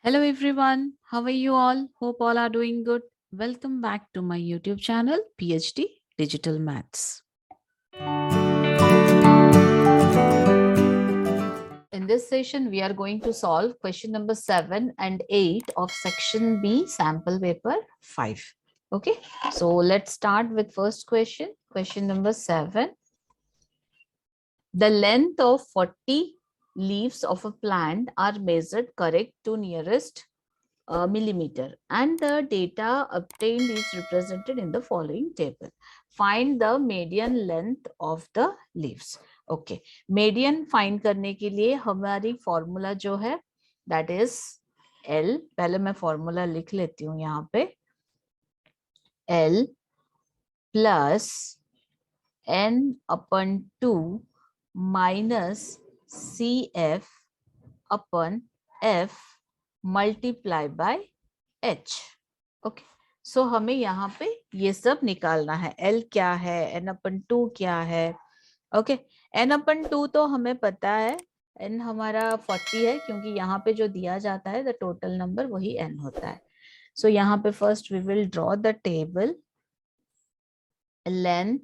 Hello everyone, how are you all? Hope all are doing good. Welcome back to my YouTube channel, PhD Digital Maths. In this session, we are going to solve question number 7 and 8 of section B, sample paper 5. Okay, so let's start with first question. Question number 7. The length of 40 leaves of a plant are measured correct to nearest millimeter, and the data obtained is represented in the following table. Find the median length of the leaves. Okay, median find करने के लिए हमारी formula जो है that is L. पहले मैं formula लिख लेती हूँ यहाँ पे, L plus N upon 2 minus CF upon F multiply by H. Okay, so हमें यहाँ पे ये सब निकालना है. L क्या है, N/2 क्या है. ओके, N/2 तो हमें पता है, N हमारा 40 है क्योंकि यहाँ पे जो दिया जाता है द टोटल नंबर वही N होता है. सो यहाँ पे first we will draw the table. Length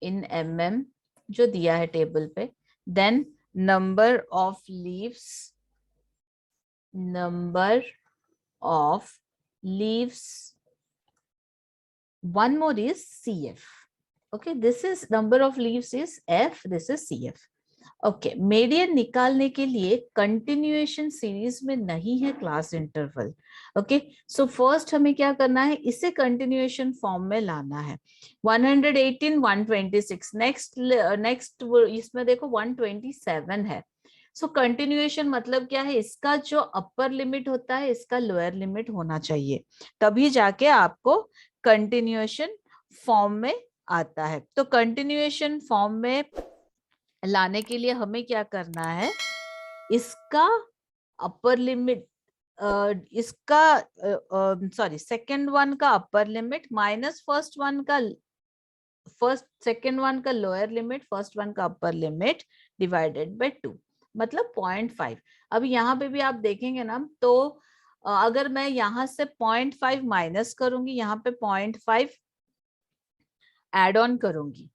in mm जो दिया है टेबल पे, then number of leaves, number of leaves, one more is CF. Okay, this is number of leaves is F, this is CF. Okay, median निकालने के लिए continuation series में नहीं है class interval. Okay, so first हमें क्या करना है, इसे कंटिन्यूएशन फॉर्म में लाना है. 118, 126, नेक्स्ट इसमें देखो 127 है. सो कंटिन्यूएशन मतलब क्या है, इसका जो अपर लिमिट होता है इसका लोअर लिमिट होना चाहिए, तभी जाके आपको कंटिन्यूएशन फॉर्म में आता है. तो कंटिन्यूएशन फॉर्म में लाने के लिए हमें क्या करना है, इसका अपर लिमिट, इसका सॉरी सेकंड वन का upper limit minus second one का लोअर लिमिट, फर्स्ट वन का अपर लिमिट डिवाइडेड बाय 2, मतलब 0.5. अब यहाँ पे भी आप देखेंगे ना, तो अगर मैं यहाँ से 0.5 माइनस करूंगी, यहाँ पे 0.5 एड ऑन करूंगी,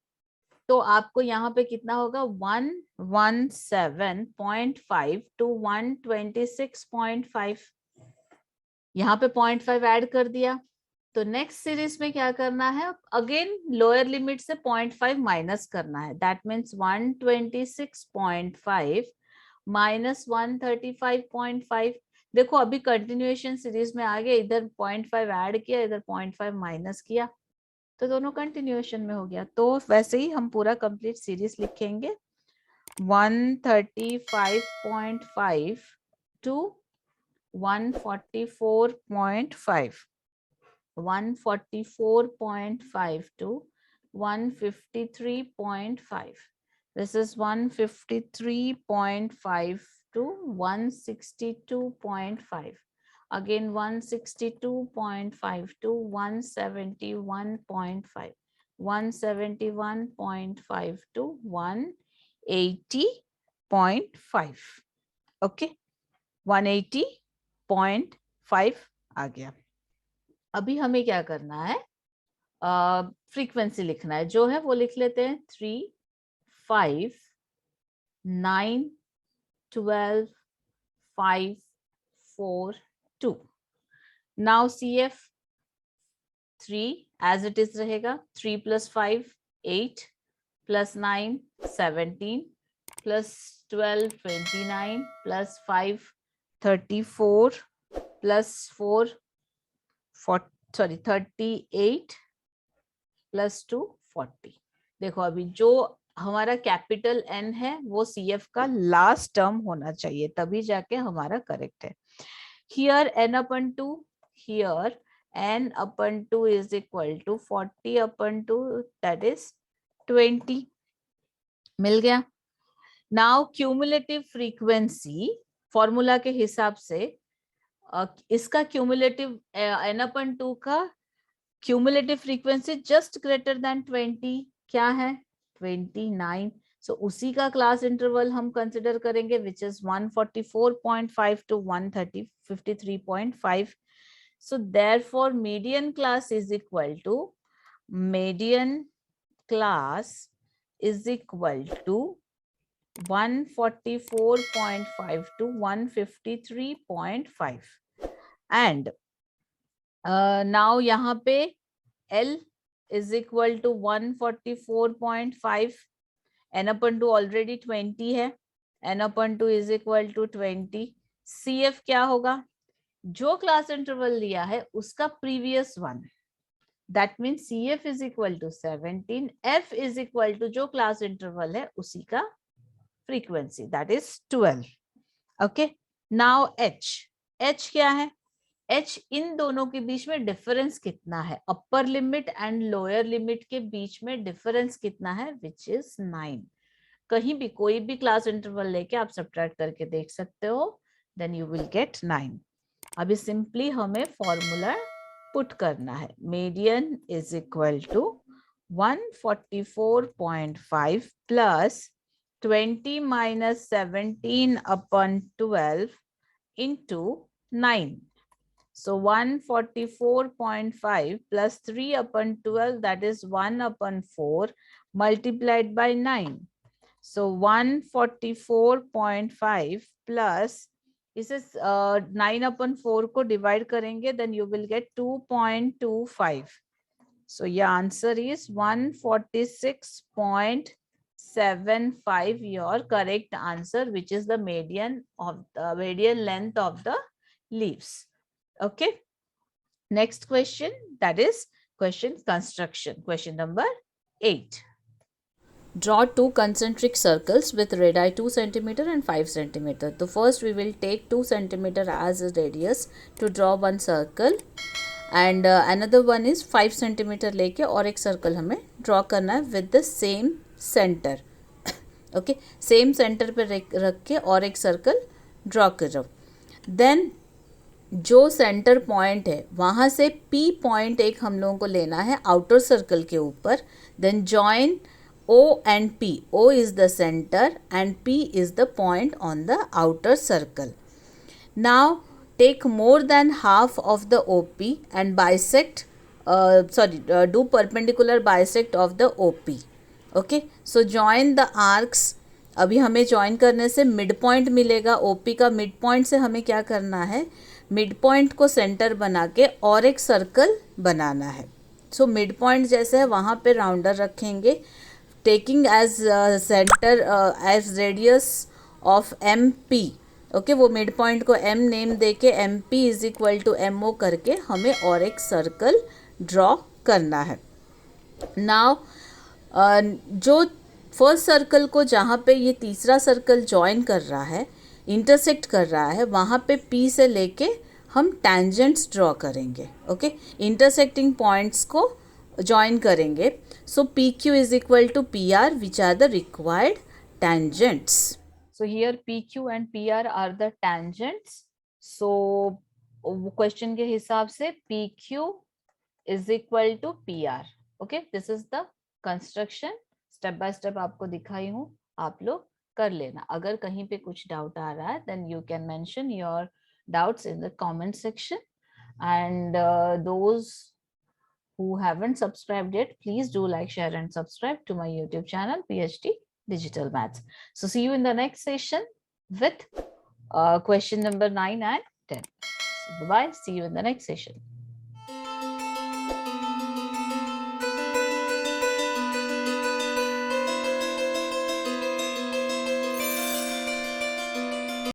तो आपको यहाँ पे कितना होगा, 117.5 टू 126.5. यहाँ पे 0.5 ऐड कर दिया. तो नेक्स्ट सीरीज में क्या करना है, अगेन लोअर लिमिट से 0.5 माइनस करना है. That means 126.5 minus 135.5. देखो अभी कंटिन्यूएशन सीरीज में आ गया, इधर 0.5 ऐड किया, इधर 0.5 माइनस किया, तो दोनों कंटिन्यूएशन में हो गया. तो वैसे ही हम पूरा कंप्लीट सीरीज लिखेंगे, 135.5 to 144.5, 144.5 to 153.5. This is 153.5 to 162.5. Again 162.5 to 171.5, 171.5 to 180.5. Okay, 180.5 आ गया. अभी हमें क्या करना है, फ्रीक्वेंसी लिखना है, जो है वो लिख लेते हैं 3, 5, 9, 12, 5, 4, 2. Now CF 3 as it is रहेगा, 3 plus 5 8 plus 9 17 plus 12 29 plus 5 34 plus 4 38 plus 2 40. देखो अभी जो हमारा कैपिटल N है वो CF का लास्ट टर्म होना चाहिए, तभी जाके हमारा करेक्ट है. Here N/2, here N/2 is equal to 40/2, that is 20. मिल गया. नाउ क्यूमुलेटिव फ्रीक्वेंसी फॉर्मूला के हिसाब से इसका क्यूमुलेटिव N/2 का cumulative frequency just greater than 20 क्या है, 29. सो उसी का क्लास इंटरवल हम कंसिडर करेंगे which is 144.5 to 153.5. So therefore median class is equal to median class is equal to 144.5 to 153.5. And now यहाँ पे L is equal to 144.5. N upon 2 already 20 है. N upon 2 is equal to 20. CF क्या होगा? जो class interval लिया है उसका previous one. That means CF is equal to 17. F is equal to जो क्लास इंटरवल है उसी का frequency, that is 12. Okay. Now H. H क्या है? H इन दोनों के बीच में डिफरेंस कितना है? Upper limit and lower limit के बीच में डिफरेंस कितना है? Which is 9. कहीं भी कोई भी क्लास इंटरवल लेके आप सब्ट्रैक्ट करके देख सकते हो, देन यू विल गेट 9. अभी सिंपली हमें फॉर्मूला पुट करना है. Median is equal to 144.5 plus 20 minus 17 upon 12 into 9. So 144.5 plus 3 upon 12, that is 1 upon 4 multiplied by 9. So 144.5 plus this is 9 upon 4 को divide करेंगे, then you will get 2.25. So your answer is 146.75, your correct answer, which is the median length of the leaves. Okay. Next question, that is question construction. Question number 8. Draw two concentric circles with radii 2 cm and 5 cm. So first we will take 2 cm as a radius to draw one circle, and another one is 5 cm लेके और एक circle हमें draw करना है with the same center. Okay, same center पे रख के और एक circle draw करो. Then जो सेंटर पॉइंट है वहाँ से P पॉइंट एक हम लोगों को लेना है आउटर सर्कल के ऊपर. Then join O and P. O is the center and P is the point on the outer circle. Now take more than half of the OP and bisect, do perpendicular bisect of the OP. Okay, so join the arcs. अभी हमें join करने से mid point मिलेगा. OP का mid point से हमें क्या करना है? मिड पॉइंट को सेंटर बना के और एक सर्कल बनाना है. सो मिड पॉइंट जैसे है वहाँ पे राउंडर रखेंगे, taking as centre as radius of MP. Okay, वो मिड पॉइंट को M नेम दे के MP is equal to MO करके हमें और एक सर्कल ड्रॉ करना है. नाउ जो फर्स्ट सर्कल को जहाँ पे ये तीसरा सर्कल ज्वाइन कर रहा है, इंटरसेक्ट कर रहा है, वहाँ पे P से लेके हम टेंजेंट्स ड्रॉ करेंगे. ओके, इंटरसेक्टिंग पॉइंट्स को ज्वाइन करेंगे. So PQ is equal to PR which are the required tangents. So here PQ and PR are the tangents. So question के हिसाब से PQ is equal to PR. Okay, this is the construction. Step by step आपको दिखाई हूँ, आप लोग कर लेना. अगर कहीं पे कुछ डाउट आ रहा है then you can mention your doubts in the comment section, and those who haven't subscribed yet, please do like, share and subscribe to my YouTube channel PhD Digital Maths. So see you in the next session with question number 9 and 10. So bye bye, see you in the next session.